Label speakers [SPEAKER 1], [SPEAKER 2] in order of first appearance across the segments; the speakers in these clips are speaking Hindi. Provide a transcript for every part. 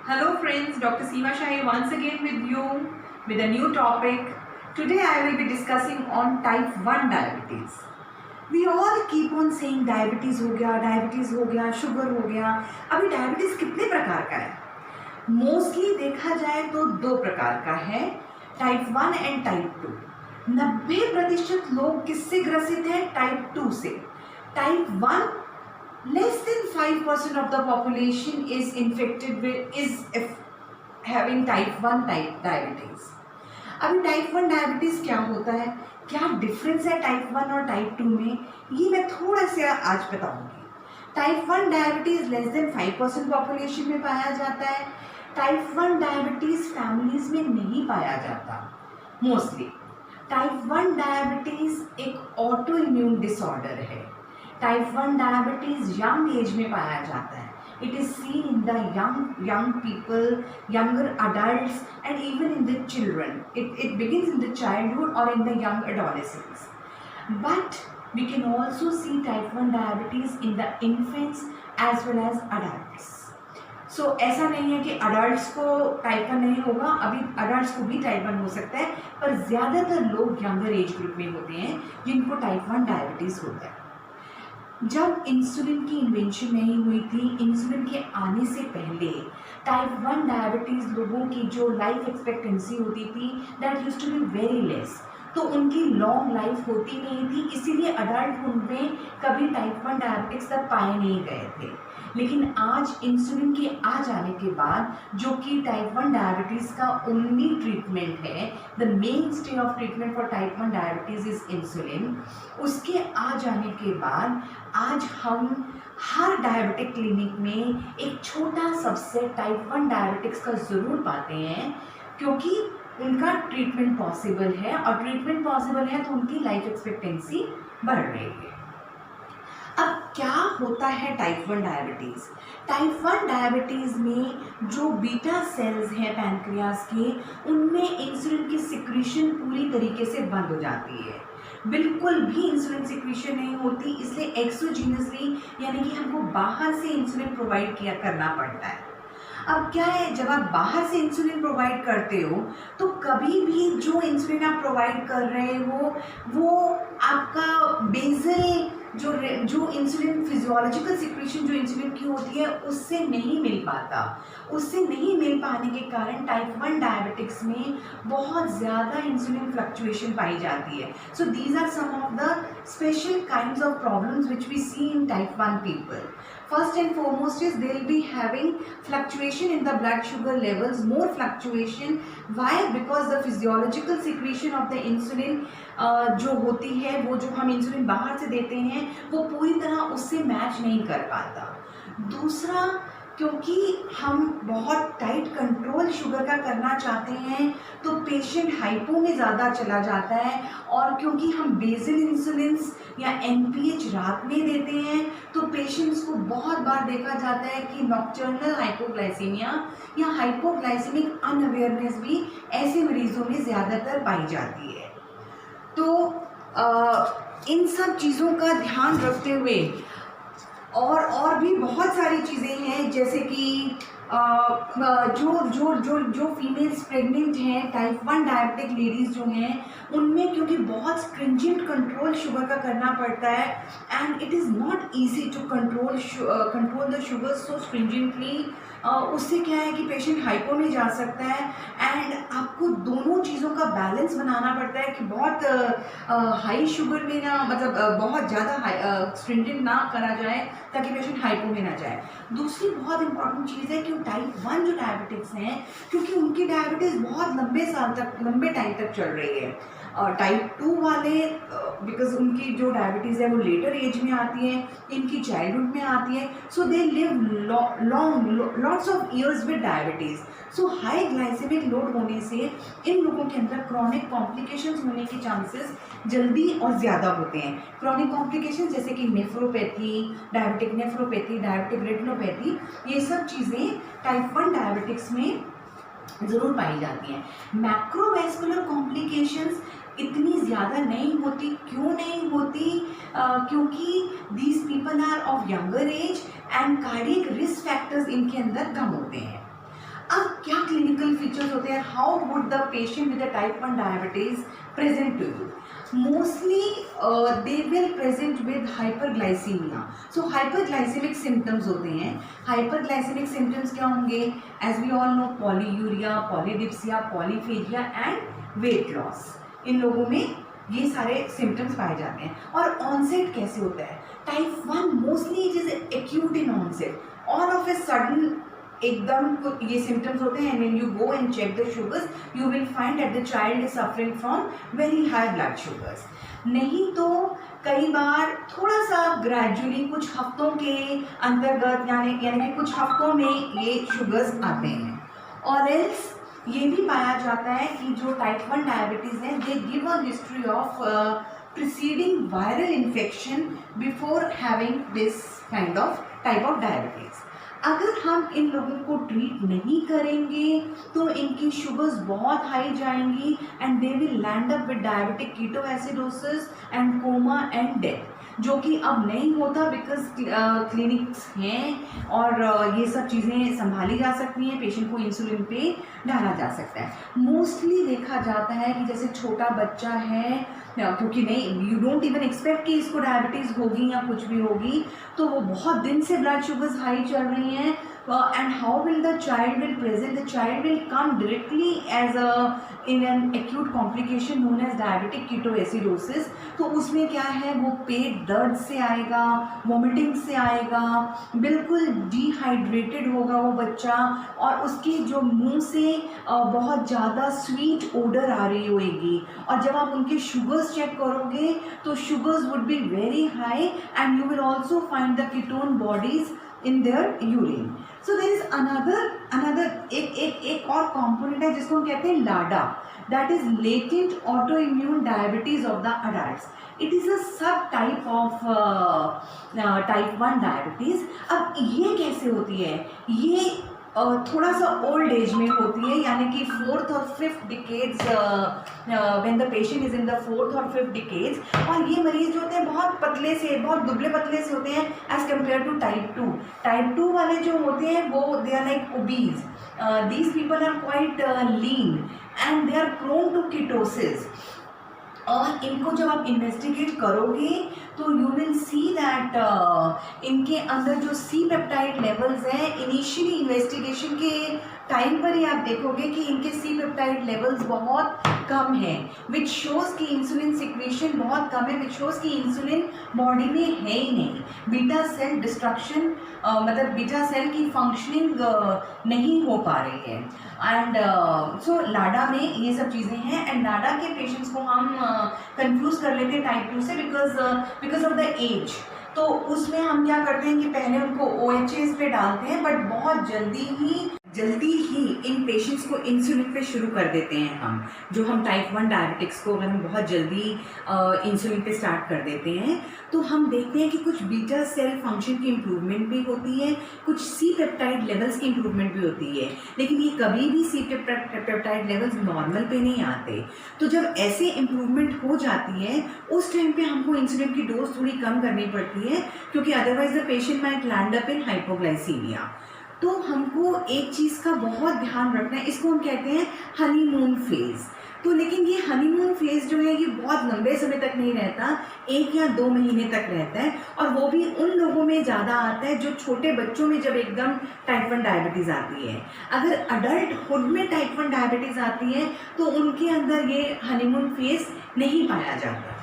[SPEAKER 1] Hello friends, Dr. Seema Shahi once again with you with a new topic. Today I will be discussing on type 1 diabetes. We all keep on saying diabetes हो गया, शुगर हो गया. अभी डायबिटीज कितने प्रकार का है? मोस्टली देखा जाए तो दो प्रकार का है, टाइप 1 एंड टाइप 2. 90% लोग किससे ग्रसित हैं? टाइप 2 से. Type 1 less than 5% of the population is infected with having type 1 type diabetes. अभी टाइप 1 डायबिटीज क्या होता है, क्या डिफरेंस है टाइप 1 और टाइप 2 में, ये मैं थोड़ा सा आज बताऊंगी. Type 1 diabetes less than 5% population में पाया जाता है. टाइप 1 डायबिटीज फैमिलीज में नहीं पाया जाता मोस्टली. टाइप 1 डायबिटीज एक ऑटो इम्यून डिसऑर्डर है. टाइप 1 डायबिटीज यंग एज में पाया जाता है. It is seen in the young people, younger adults and even in the children. It begins in the childhood or in the young adolescence. But we can also see type 1 diabetes in the infants as well as adults. So ऐसा नहीं है कि adults को टाइप 1 नहीं होगा, अभी adults को भी टाइप 1 हो सकता है, पर ज़्यादातर लोग यंगर एज ग्रुप में होते हैं जिनको टाइप 1 डायबिटीज़ होता है. जब इंसुलिन की इन्वेंशन नहीं हुई थी, इंसुलिन के आने से पहले टाइप 1 डायबिटीज़ लोगों की जो लाइफ एक्सपेक्टेंसी होती थी that used to be very less, तो उनकी लॉन्ग लाइफ होती नहीं थी, इसीलिए अडल्टहुड में कभी टाइप 1 डायबिटिक्स तक पाए नहीं गए थे. लेकिन आज इंसुलिन के आ जाने के बाद, जो कि टाइप 1 डायबिटीज़ का ओनली ट्रीटमेंट है, the main stay of treatment for type 1 diabetes is insulin, उसके आ जाने के बाद आज हम हर डायबिटिक क्लिनिक में एक छोटा सबसेट टाइप 1 डायबिटिक्स का ज़रूर पाते हैं, क्योंकि उनका ट्रीटमेंट पॉसिबल है, और ट्रीटमेंट पॉसिबल है तो उनकी लाइफ एक्सपेक्टेंसी बढ़ रही है. अब क्या होता है टाइप 1 डायबिटीज़? टाइप 1 डायबिटीज़ में जो बीटा सेल्स हैं पैनक्रियास के, उनमें इंसुलिन की सिक्रीशन पूरी तरीके से बंद हो जाती है. बिल्कुल भी इंसुलिन सिक्रीशन नहीं होती, इसलिए एक्सोजीनसली यानी कि हमको बाहर से इंसुलिन प्रोवाइड करना पड़ता है. अब क्या है, जब आप बाहर से इंसुलिन प्रोवाइड करते हो तो कभी भी जो इंसुलिन आप प्रोवाइड कर रहे हो वो आपका बेसल जो इंसुलिन फिजियोलॉजिकल सिक्रीशन जो इंसुलिन की होती है उससे नहीं मिल पाता. उससे नहीं मिल पाने के कारण टाइप 1 डायबिटिक्स में बहुत ज़्यादा इंसुलिन फ्लक्चुएशन पाई जाती है. So these are some of the special kinds of problems which we see in type 1 people. First and foremost is they will be having fluctuation in the blood sugar levels, more fluctuation. Why? Because the physiological secretion of the insulin जो होती है, वो जो हम इंसुलिन बाहर से देते हैं वो पूरी तरह उससे मैच नहीं कर पाता. दूसरा, क्योंकि हम बहुत टाइट कंट्रोल शुगर का करना चाहते हैं तो पेशेंट हाइपो में ज़्यादा चला जाता है, और क्योंकि हम बेसल इंसुलिन्स या NPH रात में देते हैं तो पेशेंट्स को बहुत बार देखा जाता है कि नॉक्टर्नल हाइपोग्लाइसीमिया या हाइपोग्लाइसेमिक अनअवेयरनेस भी ऐसे मरीजों में ज़्यादातर पाई जाती है. तो इन सब चीज़ों का ध्यान रखते हुए और भी बहुत सारी चीज़ें हैं, जैसे कि जो फीमेल्स प्रेग्नेंट हैं, टाइप 1 डायबिटिक लेडीज़ जो हैं, उनमें क्योंकि बहुत स्ट्रिंजेंट कंट्रोल शुगर का करना पड़ता है, and it is not easy to control the sugar so stringently. उससे क्या है कि पेशेंट हाइपो में जा सकता है, एंड आपको दोनों चीज़ों का बैलेंस बनाना पड़ता है कि बहुत हाई शुगर में ना, मतलब बहुत ज़्यादा स्ट्रिंजेंट ना करा जाए ताकि पेशेंट हाइपो में ना जाए. दूसरी बहुत इंपॉर्टेंट चीज़ है कि टाइप 1 जो डायबिटिक्स हैं, क्योंकि उनकी डायबिटीज़ बहुत लंबे टाइम तक चल रही है. टाइप 2 वाले बिकॉज उनकी जो डायबिटीज़ है वो लेटर एज में आती है, इनकी चाइल्डहुड में आती है, so they live lots of years with diabetes. So high glycemic load होने से इन लोगों के अंदर क्रॉनिक कॉम्प्लिकेशंस होने के चांसेस जल्दी और ज़्यादा होते हैं. क्रॉनिक कॉम्प्लिकेशंस जैसे कि नेफ्रोपैथी, डायबिटिक रेटिनोपैथी, ये सब चीज़ें टाइप 1 डायबिटिक्स में ज़रूर पाई जाती हैं. मैक्रोवैस्कुलर कॉम्प्लिकेशंस इतनी ज़्यादा नहीं होती. क्यों नहीं होती? क्योंकि these people are of younger age and cardiac risk factors इनके अंदर कम होते हैं. अब क्या क्लिनिकल फीचर्स होते हैं, how would the patient with the type 1 diabetes present to you? Mostly they will present with hyperglycemia. So hyperglycemic symptoms होते हैं. हाइपरग्लाइसेमिक सिम्टम्स क्या होंगे? As we all know, polyuria, polydipsia, polyphagia and weight loss. इन लोगों में ये सारे सिम्टम्स पाए जाते हैं. और ऑनसेट कैसे होता है? Type 1 mostly it is acute in onset. All of a sudden एकदम ये सिम्टम्स होते हैं. When you go and check the sugars you will find that the child is suffering from very high blood sugars. नहीं तो कई बार थोड़ा सा ग्रेजुअली कुछ हफ्तों के अंतर्गत यानी कि कुछ हफ्तों में ये शुगर्स आते हैं. और एल्स ये भी पाया जाता है कि जो टाइप 1 डायबिटीज़ है they give a history of preceding viral infection before having this kind of type of diabetes. अगर हम इन लोगों को ट्रीट नहीं करेंगे तो इनकी शुगर्स बहुत हाई जाएंगी and they will land up with diabetic ketoacidosis and coma and death, जो कि अब नहीं होता बिकॉज क्लिनिक्स हैं और ये सब चीज़ें संभाली जा सकती हैं. पेशेंट को इंसुलिन पे डाला जा सकता है. मोस्टली देखा जाता है कि जैसे छोटा बच्चा है, क्योंकि नहीं यू डोंट इवन एक्सपेक्ट कि इसको डायबिटीज़ होगी या कुछ भी होगी, तो वो बहुत दिन से ब्लड शुगर्स हाई चल रही हैं. And how will the child will present? The child will come directly as in an acute complication known as diabetic ketoacidosis. तो उसमें क्या है, वो पेट दर्द से आएगा, वॉमिटिंग से आएगा, बिल्कुल डिहाइड्रेटेड होगा वो बच्चा, और उसके जो मुंह से बहुत ज़्यादा स्वीट ओडर आ रही होगी. और जब आप उनके शुगर्स चेक करोगे तो sugars would be very high and you will also find the ketone bodies in their urine. So there is another एक और component है जिसको हम कहते हैं लाडा. That is latent autoimmune diabetes of the adults. It is a subtype of type 1 diabetes. अब ये कैसे होती है? ये थोड़ा सा ओल्ड एज में होती है, यानी कि 4th और 5th decades, when the patient is in the 4th और 5th डिकेड्स. और ये मरीज जो होते हैं बहुत पतले से, बहुत दुबले पतले से होते हैं as compare to type 2. Type 2 वाले जो होते हैं वो they are like obese. These people are quite lean and they are prone to ketosis. और इनको जब आप इन्वेस्टिगेट करोगे तो यू विल सी दैट इनके अंदर जो सी पेप्टाइड लेवल्स हैं, इनिशियली इन्वेस्टिगेशन के टाइम पर ही आप देखोगे कि इनके सी पेप्टाइड लेवल्स बहुत कम है, विच शोज़ की इंसुलिन सिक्रीशन बहुत कम है, विच शोज़ की इंसुलिन बॉडी में है ही नहीं. बीटा सेल डिस्ट्रक्शन मतलब बीटा सेल की फंक्शनिंग नहीं हो पा रही है. एंड सो लाडा में ये सब चीज़ें हैं. एंड लाडा के पेशेंट्स को हम कंफ्यूज कर लेते हैं टाइप 2 से बिकॉज ऑफ द एज. तो उसमें हम क्या करते हैं कि पहले उनको OHAs पे डालते हैं, बट बहुत जल्दी ही इन पेशेंट्स को इंसुलिन पे शुरू कर देते हैं हम. जो हम टाइप 1 डायबिटिक्स को अगर हम बहुत जल्दी इंसुलिन पे स्टार्ट कर देते हैं तो हम देखते हैं कि कुछ बीटा सेल फंक्शन की इम्प्रूवमेंट भी होती है, कुछ सी पेप्टाइड लेवल्स की इम्प्रूवमेंट भी होती है, लेकिन ये कभी भी सी पेप्टाइड लेवल्स नॉर्मल पे नहीं आते. तो जब ऐसे इम्प्रूवमेंट हो जाती है उस टाइम पे हमको इंसुलिन की डोज थोड़ी कम करनी पड़ती है, क्योंकि otherwise the patient might land up in hypoglycaemia. तो हमको एक चीज़ का बहुत ध्यान रखना है, इसको हम कहते हैं हनीमून फेज़. तो लेकिन ये हनीमून फेज़ जो है ये बहुत लंबे समय तक नहीं रहता, 1 या 2 महीने तक रहता है. और वो भी उन लोगों में ज़्यादा आता है जो छोटे बच्चों में जब एकदम टाइप 1 डायबिटीज़ आती है. अगर अडल्टहुड में टाइप 1 डायबिटीज़ आती है तो उनके अंदर ये हनीमून फेज़ नहीं पाया जाता.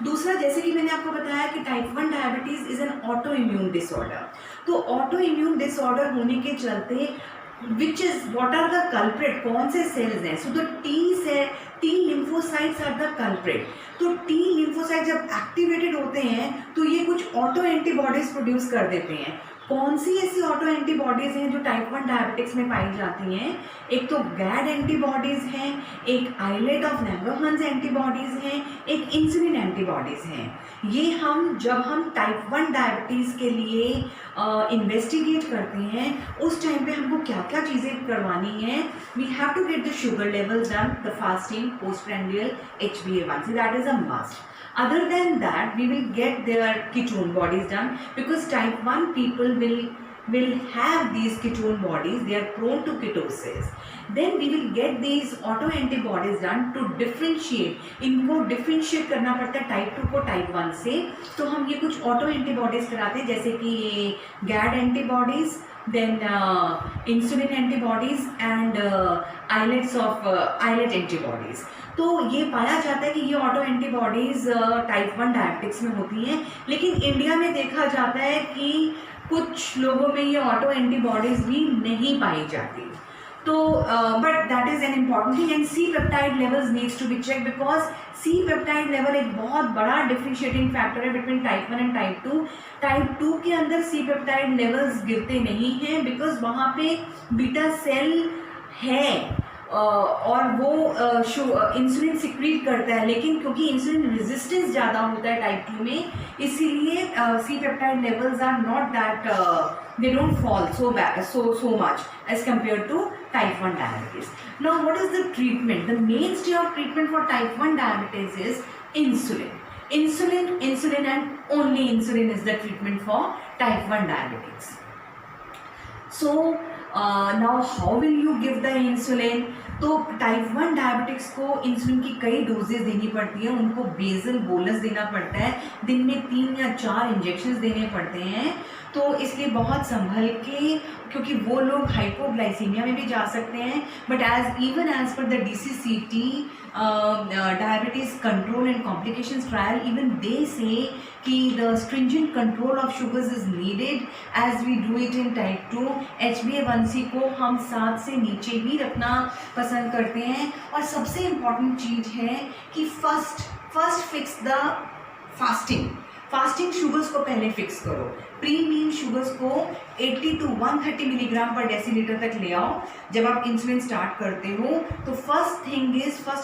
[SPEAKER 1] दूसरा, जैसे कि मैंने आपको बताया कि type 1 diabetes is an autoimmune disorder. तो ऑटो इम्यून डिसऑर्डर होने के चलते which is what are the culprit, कौन से सेल्स हैं? So the T lymphocytes are the culprit. तो टी लिम्फोसाइट जब एक्टिवेटेड होते हैं तो ये कुछ ऑटो एंटीबॉडीज़ प्रोड्यूस कर देते हैं. कौन सी ऐसी ऑटो एंटीबॉडीज़ हैं जो टाइप 1 डायबिटिक्स में पाई जाती हैं? एक तो गैड एंटीबॉडीज़ हैं, एक आइलेट ऑफ लैंगरहंस एंटीबॉडीज़ हैं, एक इंसुलिन एंटीबॉडीज़ हैं. ये जब हम टाइप 1 डायबिटीज़ के लिए इन्वेस्टिगेट करते हैं उस टाइम पे हमको क्या क्या चीज़ें करवानी है? We have to get the sugar levels done, the fasting, postprandial, HbA1c, that is a must. Other than that, we will get their ketone bodies done because type 1 people will will have these ketone bodies, they are prone to ketosis, then we will get these auto antibodies done to differentiate. इनको differentiate करना पड़ता है टाइप 2 को टाइप 1 से, तो हम ये कुछ ऑटो एंटीबॉडीज कराते हैं, जैसे कि ये गैड antibodies, then insulin antibodies and islet antibodies. तो ये पाया जाता है कि ये ऑटो एंटीबॉडीज टाइप 1 डायबिटिक्स में होती हैं, लेकिन इंडिया में देखा जाता है कि कुछ लोगों में ये ऑटो एंटीबॉडीज भी नहीं पाई जाती. तो but that is an important thing. And C peptide levels needs to be check, because C peptide level एक बहुत बड़ा डिफरेंशिएटिंग फैक्टर है between type 1 and type 2. Type 2 के अंदर सी पेप्टाइड लेवल्स गिरते नहीं हैं, बिकॉज वहाँ पे बीटा सेल है और वो इंसुलिन सिक्रीट करता है, लेकिन क्योंकि इंसुलिन रेजिस्टेंस ज़्यादा होता है टाइप 2 में, इसीलिए C peptide levels are not that, they don't fall so much as compared to type 1 diabetes. Now what is the treatment? The mainstay of treatment for type 1 diabetes is insulin and only insulin is the treatment for type 1 diabetes. So now how will you give the insulin? तो टाइप 1 डायबिटिक्स को इंसुलिन की कई डोजेज देनी पड़ती है, उनको बेसल बोलस देना पड़ता है, दिन में 3 या 4 इंजेक्शंस देने पड़ते हैं. तो इसलिए बहुत संभल के, क्योंकि वो लोग हाइपोग्लाइसीमिया में भी जा सकते हैं, but as per the DCCT diabetes control and complications trial, even they say कि the stringent control of sugars is needed as we do it in type 2. HbA1c को हम 7 से नीचे ही रखना पसंद करते हैं. और सबसे इम्पॉर्टेंट चीज़ है कि first fix the fasting sugars को पहले फिक्स करो. प्री मील शुगर्स को 80 to 130 मिलीग्राम पर डेसीलीटर तक ले आओ जब आप इंसुलिन स्टार्ट करते हो. तो first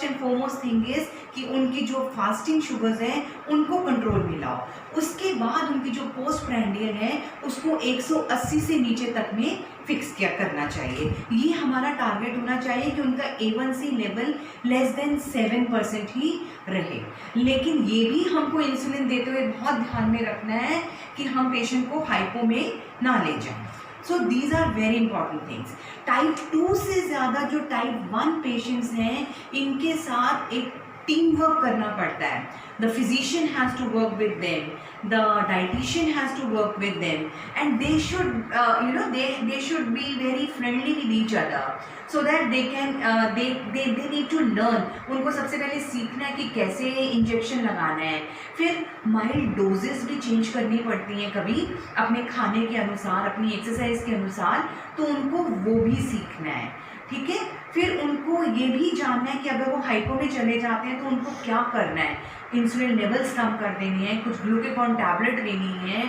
[SPEAKER 1] and foremost thing is कि उनकी जो फास्टिंग शुगर्स हैं उनको कंट्रोल में लाओ. उसके बाद उनकी जो पोस्ट प्रैंडियल है उसको 180 से नीचे तक में फिक्स करना चाहिए. ये हमारा टारगेट होना चाहिए कि उनका A1C लेवल लेस देन 7% ही रहे. लेकिन ये भी हमको इंसुलिन देते हुए बहुत ध्यान में रखना है कि हम पेशेंट को हाइपो में ना ले जाएं. So these are very important things. Type 2 से ज़्यादा जो टाइप 1 पेशेंट्स हैं, इनके साथ एक टीम वर्क करना पड़ता है. The physician has to work with them, the dietitian has to work with them, and they should they should be very friendly with each other so that they can they need to learn. उनको सबसे पहले सीखना है कि कैसे इंजेक्शन लगाना है. फिर माइल्ड डोजेस भी चेंज करनी पड़ती हैं कभी अपने खाने के अनुसार, अपनी एक्सरसाइज के अनुसार, तो उनको वो भी सीखना है. ठीक है. फिर उनको ये भी जानना है कि अगर वो हाइपो में चले जाते हैं तो उनको क्या करना है. इंसुलिन लेवल्स कम कर देनी है, कुछ ग्लूकागॉन टैबलेट लेनी है,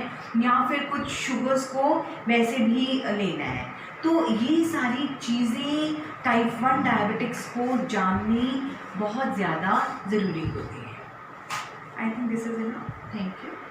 [SPEAKER 1] या फिर कुछ शुगर्स को वैसे भी लेना है. तो ये सारी चीज़ें टाइप 1 डायबिटिक्स को जाननी बहुत ज़्यादा ज़रूरी होती है. I think this is enough. Thank you.